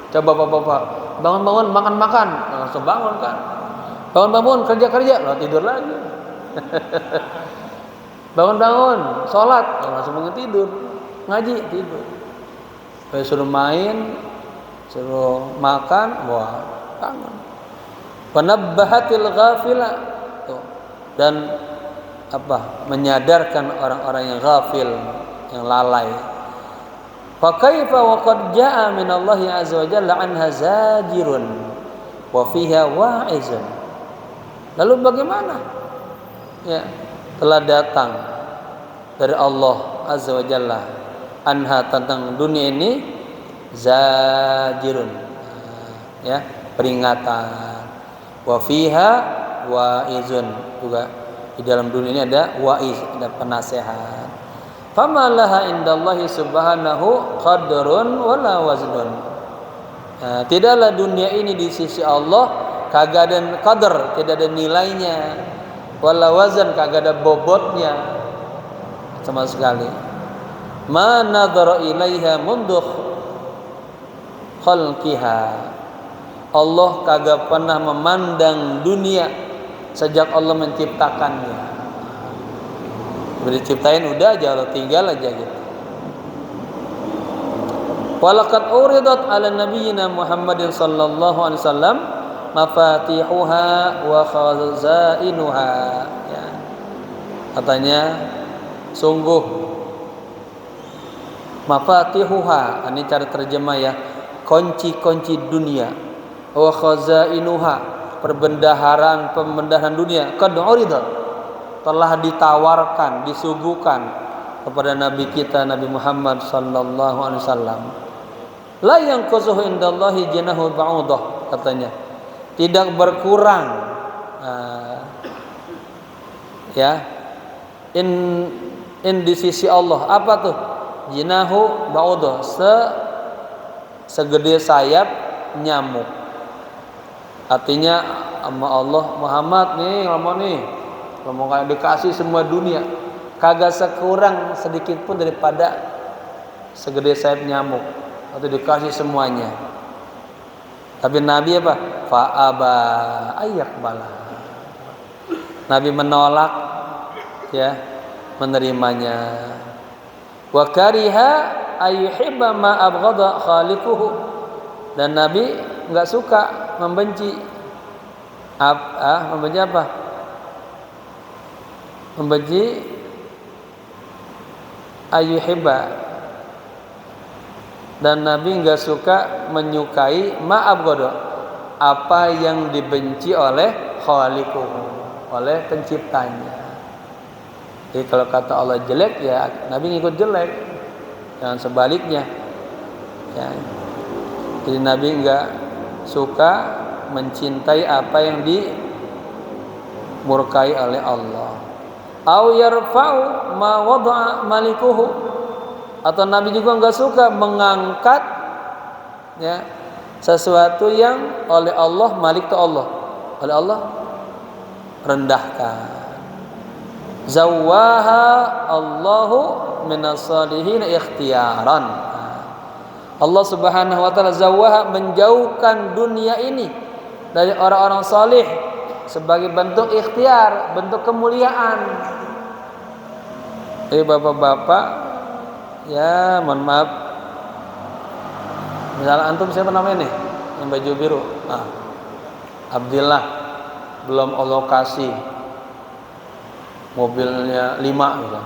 Coba bapak-bapak, bangun, makan, langsung bangun kan. Bangun, kerja, lalu tidur lagi. Bangun, sholat, langsung bangun tidur. Ngaji, tidur. Suruh main, suruh makan, wah, bangun. Panabbahatil ghafila, dan menyadarkan orang-orang yang ghafil, yang lalai. Fa kaifa wa qad jaa min Allah azza wa jalla anha zajirun wa fiha wa'izun. Lalu bagaimana? Ya, telah datang dari Allah azza wa jalla anha, tentang dunia ini, zajirun, ya, peringatan. Wa fiha waizun, juga di dalam dunia ini ada waiz, ada penasehat. Fama laha indallahi subhanahu qadrun wala waznun. Tidaklah dunia ini di sisi Allah kagak ada qadar, tidak ada nilainya, wala wazan, kagak ada bobotnya sama sekali. Ma nadhara ilaiha mundu khalqiha. Allah kagak pernah memandang dunia sejak Allah menciptakannya. Udah diciptain udah aja, Allah tinggal aja gitu. Walaqad uridat ala nabiyyina Muhammadin sallallahu alaihi wasallam mafatihuha wa khazainuha, ya. Katanya sungguh mafatihuha, ini cara terjemah ya, kunci-kunci dunia, wa khazainuha, pembendaharaan dunia, qad uridat, telah ditawarkan, disuguhkan kepada nabi kita Nabi Muhammad sallallahu alaihi wasallam. La yanqusuhu indallahi janahu ba'udah, katanya tidak berkurang, ya, in di sisi Allah apa tuh, jinahu ba'udah, segede sayap nyamuk. Artinya sama Allah, Muhammad nih ngomong kayak dikasih semua dunia, kagak sekurang sedikit pun daripada segede sayap nyamuk, atau dikasih semuanya. Tapi Nabi apa? Fa'aba ayyakbala. Nabi menolak, ya, menerimanya. Wa kariha ayyuhibba ma abghada khaliquhu. Dan Nabi enggak suka, membenci membenci apa? Membenci ayyuhibba. Dan Nabi enggak suka menyukai ma'abghada, apa yang dibenci oleh khaliquhu, oleh penciptanya. Jadi kalau kata Allah jelek, ya Nabi ngikut jelek, jangan sebaliknya, ya. Jadi Nabi enggak suka mencintai apa yang dimurkai oleh Allah. Au yarfa'u ma wada'a malikuhu, atau Nabi juga enggak suka mengangkat, ya, sesuatu yang oleh Allah, malik itu Allah, oleh Allah rendahkan. Zawwaha Allahu minas salihin ikhtiyaran. Allah Subhanahu wa taala zawwaha, menjauhkan dunia ini dari orang-orang saleh sebagai bentuk ikhtiar, bentuk kemuliaan. Bapak-bapak, ya mohon maaf, misalnya antum siapa namanya nih yang baju biru? Abdillah, belum Allah kasih mobilnya 5 gitu,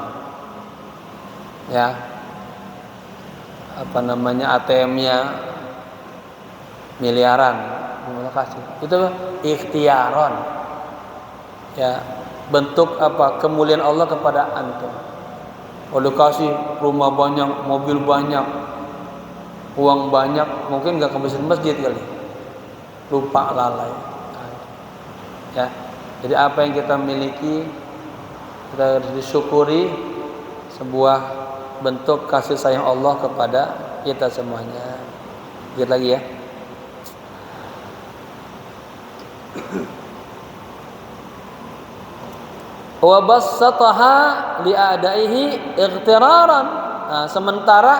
ya, apa namanya, ATM-nya miliaran, Allah kasih, itu ikhtiaron, ya, bentuk apa, kemuliaan Allah kepada antum. Kalau kasih rumah banyak, mobil banyak, uang banyak, mungkin nggak ke masjid kali, lupa, lalai, ya. Jadi apa yang kita miliki kita disyukuri, sebuah bentuk kasih sayang Allah kepada kita semuanya. Lihat lagi ya. Wa bassataha li'adaihi ightiraran. Nah, sementara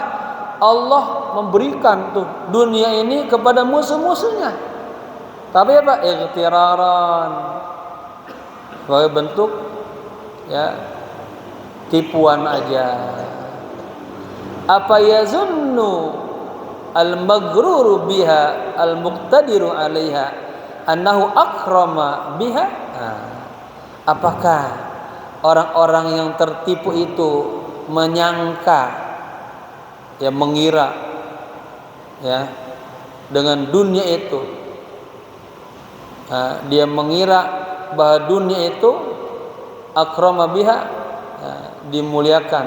Allah memberikan tuh dunia ini kepada musuh-musuhnya. Tapi apa? Ightiraran. Sebagai bentuk, ya, tipuan aja. Apa yazunnu al-maghruru biha al-muqtadiru 'alaiha annahu akrama biha? Apakah orang-orang yang tertipu itu menyangka, ya, mengira, ya, dengan dunia itu, dia mengira bahwa dunia itu akrama biha, dimuliakan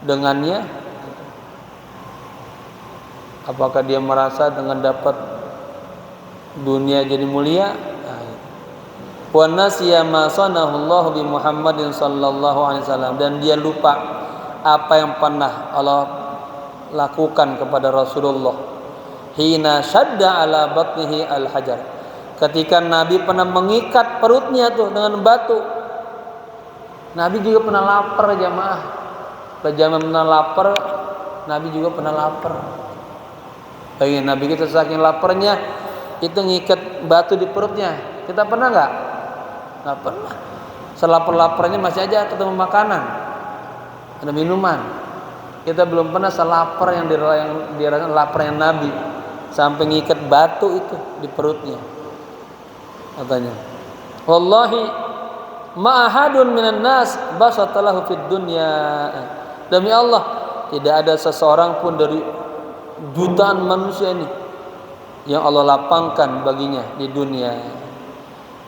dengannya, Apakah dia merasa dengan dapat dunia jadi mulia? Wa nasiya ma sanahu Allah bi Muhammadin sallallahu alaihi wasallam, dan dia lupa apa yang pernah Allah lakukan kepada Rasulullah. Hina syadda ala batnihi al hajar, ketika Nabi pernah mengikat perutnya tuh dengan batu. Nabi juga pernah lapar jamaah. Pada pernah lapar, Nabi juga pernah lapar. Bayangin Nabi kita saking laparnya itu ngikat batu di perutnya. Kita pernah nggak? Nggak pernah. Selapar-laparnya masih aja ketemu makanan, ada minuman. Kita belum pernah selapar yang dirasakan laparnya Nabi sampai ngikat batu itu di perutnya. Katanya, wallahi ma ahadun minan nas basatalahu fid dunya. Demi Allah, tidak ada seseorang pun dari jutaan manusia ini yang Allah lapangkan baginya di dunia.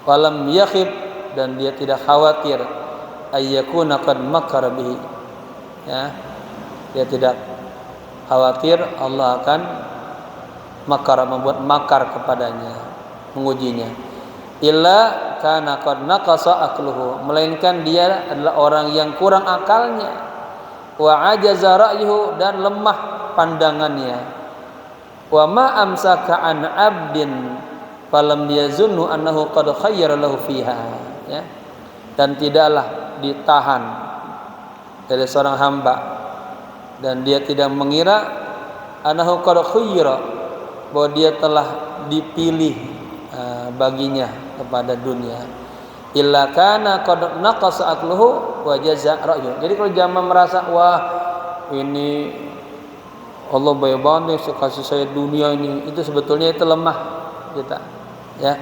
Walam yakhib, dan dia tidak khawatir ayyakuna qad makara bihi. Ya, dia tidak khawatir Allah akan membuat makar kepadanya, mengujinya. Illa kana qad naqasa aqluhu, melainkan dia adalah orang yang kurang akalnya. Wa ajaza ra'yuhu, dan lemah pandangannya. Wa ma amsaka an 'abdin falam yazunnu annahu qad khayyara lahu fiha. Ya. Dan tidaklah ditahan dari seorang hamba, dan dia tidak mengira annahu qad khayyara, bahwa dia telah dipilih baginya kepada dunia. Illa kana qad naqasa aqluhu wa jaza ra'yu. Jadi kalau jamaah merasa wah ini Allah baik banget kasih saya dunia ini, itu sebetulnya itu lemah kita, ya,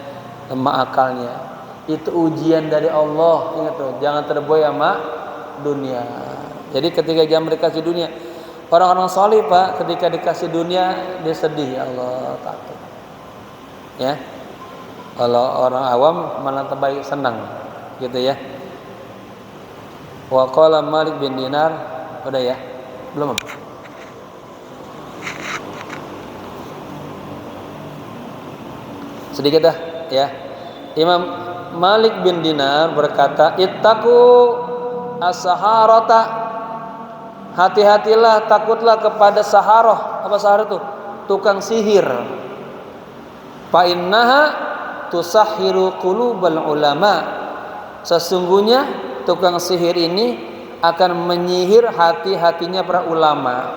lemah akalnya. Itu ujian dari Allah, ingat tuh, jangan terbuai sama dunia. Jadi ketika jamaah dikasih dunia, orang-orang saleh Pak, ketika dikasih dunia dia sedih, ya Allah takut. Ya. Kalau orang awam malah terbaik senang, gitu ya. Wa qala Malik bin Dinar, udah ya? Belum? Sedikit dah, ya. Imam Malik bin Dinar berkata, "Ittaqu as-saharata." Hati-hatilah, takutlah kepada saharah. Apa saharah itu? Tukang sihir. Fa innaha tusahhiru qulubal ulama. Sesungguhnya tukang sihir ini akan menyihir hati-hatinya para ulama,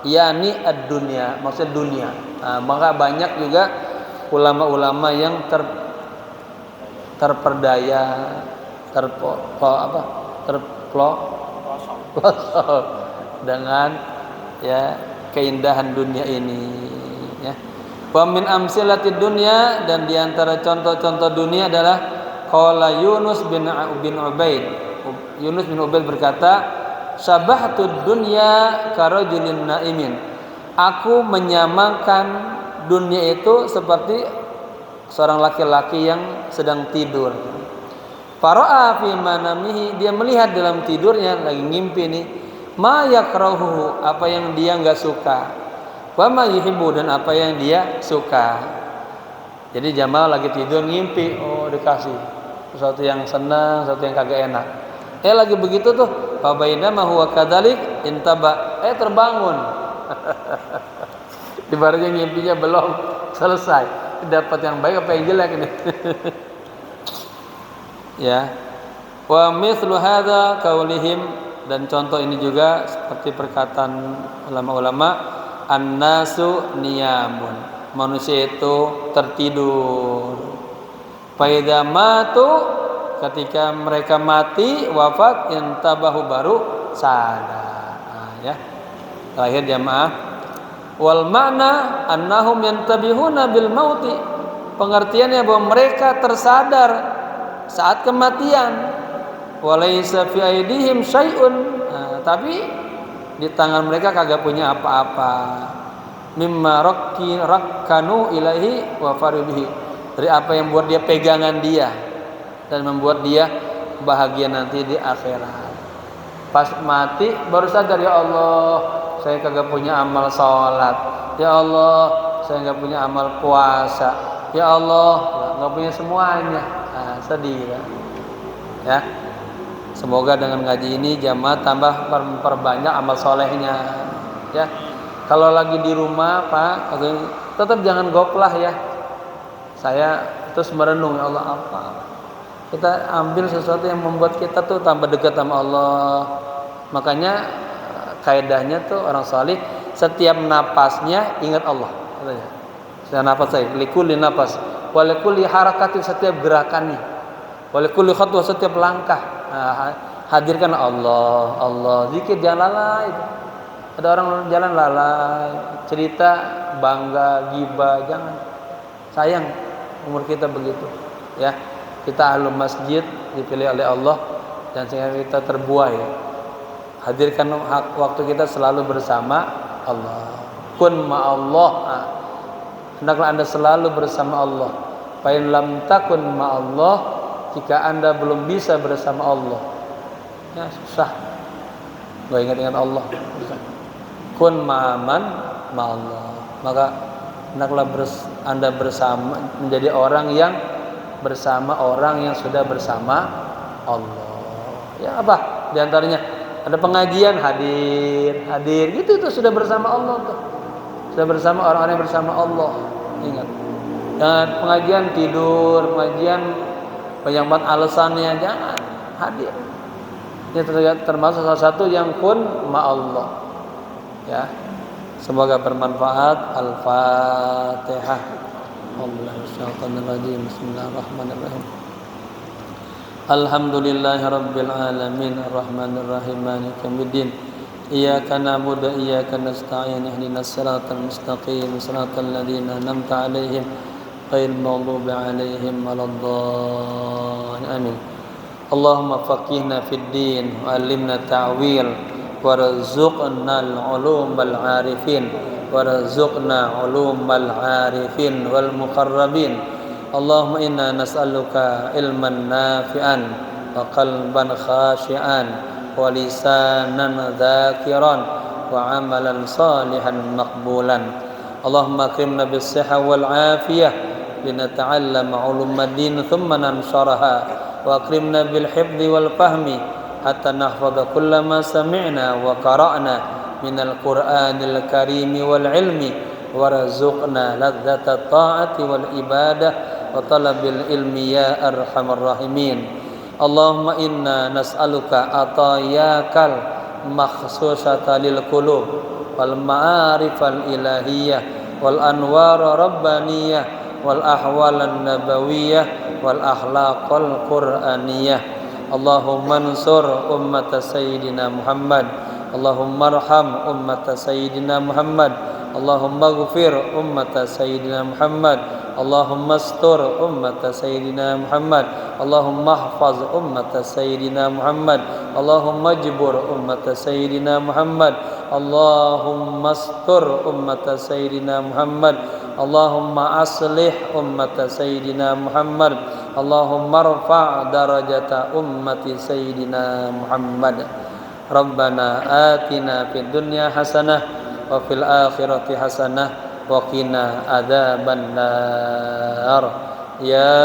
yakni ad-dunya, maksud dunia. Maka banyak juga ulama-ulama yang terperdaya, dengan ya keindahan dunia ini, ya. Wa min amsilatid dunya, dan diantara contoh-contoh dunia adalah qala Yunus bin Ubaid. Yunus bin Ubaid berkata, "Syabahtud dunya karajulin naimin." Aku menyamakan dunia itu seperti seorang laki-laki yang sedang tidur. Fara'a fi manamihi, dia melihat dalam tidurnya, lagi ngimpi nih, ma yakrahu, apa yang dia enggak suka. Wa ma yuhibbu, dan apa yang dia suka. Jadi jamaah lagi tidur ngimpi, oh dikasih sesuatu yang senang, sesuatu yang kagak enak. Lagi begitu tuh, fa bainama huwa kadzalik intaba, terbangun. Ibaratnya ngimpinya belum selesai, dapat yang baik apa yang jelek ini. Ya. Wa mithlu hadza qaulihim, dan contoh ini juga seperti perkataan ulama-ulama, an-nasu niyamun, manusia itu tertidur. Fa idza matu, ketika mereka mati wafat, intabahu, baru sadar. Ya. Terakhir jamaah, wal makna annahum yantabihuna bil mauti, pengertiannya bahwa mereka tersadar saat kematian. Walaysa fi aidihim syai'un, tapi di tangan mereka kagak punya apa-apa. Mimma rakkanu ilahi wa faribihi, dari apa yang buat dia pegangan dia dan membuat dia bahagia nanti di akhirat. Pas mati baru sadar, ya Allah, saya kagak punya amal sholat. Ya Allah, saya nggak punya amal puasa. Ya Allah, nggak punya semuanya. Nah, sedih kan? Ya. Semoga dengan ngaji ini jamaah tambah perbanyak amal solehnya. Ya. Kalau lagi di rumah, Pak, tetap jangan goplah ya. Saya terus merenung, ya Allah, apa? Kita ambil sesuatu yang membuat kita tuh tambah dekat sama Allah. Makanya kaidahnya tuh orang salih setiap napasnya ingat Allah. Katanya. Setiap napas saya, likulli napas, walikulli harakati setiap gerakannya, walikulli khatwah setiap langkah. Nah, hadirkan Allah, Allah, zikir jangan lalai. Ada orang jalan lalai, cerita bangga, gibah, jangan. Sayang umur kita begitu, ya. Kita ahlul masjid dipilih oleh Allah dan sehingga kita terbuai. Hadirkan waktu kita selalu bersama Allah. Kun ma'allah. Nah, hendaklah Anda selalu bersama Allah. Fa in lam takun ma'allah, jika Anda belum bisa bersama Allah, ya susah. Enggak ingat-ingat Allah. Kun ma'aman ma'allah. Maka hendaklah Anda bersama, menjadi orang yang bersama orang yang sudah bersama Allah. Ya apa? Di antaranya ada pengajian, hadir gitu, itu sudah bersama Allah tuh. Sudah bersama orang-orang yang bersama Allah. Ingat. Dan pengajian tidur, pengajian banyak banget alasannya, jangan hadir. Ini termasuk salah satu yang kun ma'allah. Ya. Semoga bermanfaat. Al-Fatihah. Bismillahirrahmanirrahim. Alhamdulillahi rabbil alamin arrahmanir rahim maliki yaumiddin. Iyyaka na'budu wa iyyaka nasta'in ihdinas siratal mustaqim siratal ladzina an'amta 'alaihim ghairil maghdubi 'alaihim waladdallin. Amin. Allahumma faqihna fid din wa 'allimna ta'wil warzuqna al-'ulumal 'arifin warzuqna 'ulumal 'arifin wal muqarrabin. Allahumma inna nas'aluka ilman nafi'an wa qalban khashi'an wa lisanan dzakiran wa amalan salihan maqbulan. Allahumma akrimna bis sihha wal afiyah linata'allama 'ulumad din thumma nansharaha wa akrimna bil hifdzi wal fahmi hatta nahfadha kullama sami'na wa qara'na minal Qur'anil Karim wal ilmi warzuqna ladzata ta'ati wal ibadah wa talabil ilmi ya arhamar rahimin. Allahumma inna nas'aluka atayakal makhsusata lil qulub wal ma'arifal ilahiyah wal anwar rabbaniyah wal ahwalan nabawiyah wal akhlaqal qur'aniyah. Allahumma ansur ummat sayyidina Muhammad. Allahumma arham ummat sayyidina Muhammad. Allahumma ghfir ummat sayyidina Muhammad. Allahumma astur ummat sayyidina Muhammad. Allahumma ihfaz ummat sayyidina Muhammad. Allahumma jibur ummat sayyidina Muhammad. Allahumma astur ummat sayyidina Muhammad. Allahumma aslih ummat sayyidina Muhammad. Allahumma rfa' darajata ummati sayyidina Muhammad. Rabbana atina fid dunya hasanah wa fil akhirati hasanah wa qina adzaban nar. Ya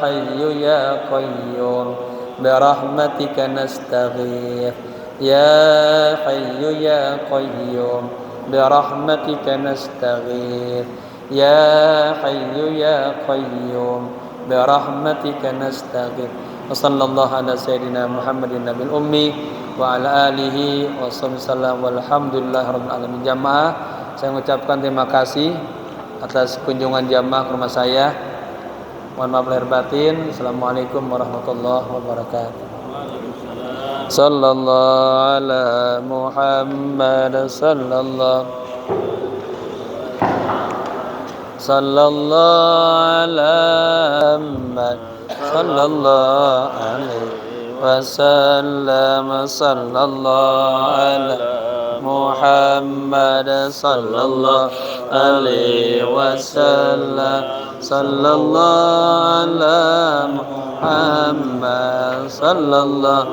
hayyu ya qayyum bi rahmatika nastaghith. Ya hayyu ya qayyum bi rahmatika nastaghith. Ya hayyu ya qayyum bi rahmatika nastaghith. Wa sallallahu ala sayyidina Muhammadin nabiyil ummi wa ala alihi wa sallam walhamdulillahirabbil alamin. Jamaah, saya mengucapkan terima kasih atas kunjungan jamaah ke rumah saya. Mohon maaf lahir batin. Assalamualaikum warahmatullahi wabarakatuh. Sallallahu ala Muhammad sallallahu ala Muhammad sallallahu alaihi wasallam. Sallallahu ala Muhammad sallallahu alaihi wasallam. Sallallahu ala Muhammad sallallahu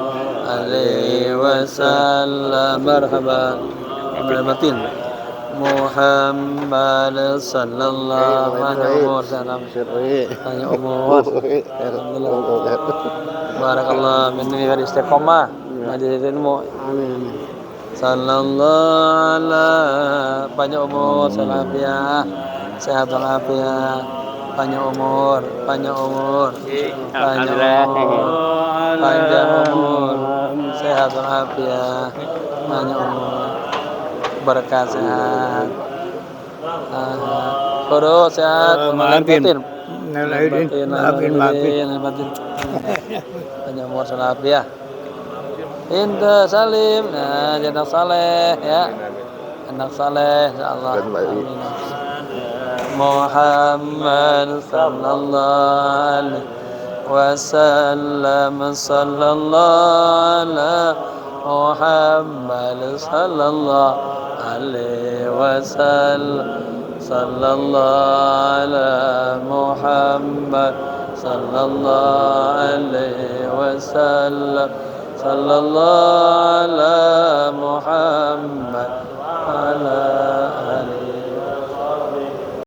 alaihi wasallam. Marhaban. Muhammad sallallahu alaihi wasallam. Panjang umur. Alhamdulillah. Barakallah minni wa istiqomah. Majelis ilmu. Amin. Sallallahu ala panjang umur, salafiah, sehat walafiat, panjang umur, panjang umur, panjang umur, panjang umur, sehat walafiat, panjang umur, berkah sehat. Kudu sehat, Maafin. batin. Maafin. Panjang umur salafiah. Inta Salim, nah jadi anak saleh ya, anak saleh, insyaallah. Amin. Muhammad sallallahu alaihi wasallam, sallallahu ala Muhammad sallallahu alaihi wasallam, sallallahu ala Muhammad sallallahu alaihi wasallam. Sallallahu ala Muhammad ala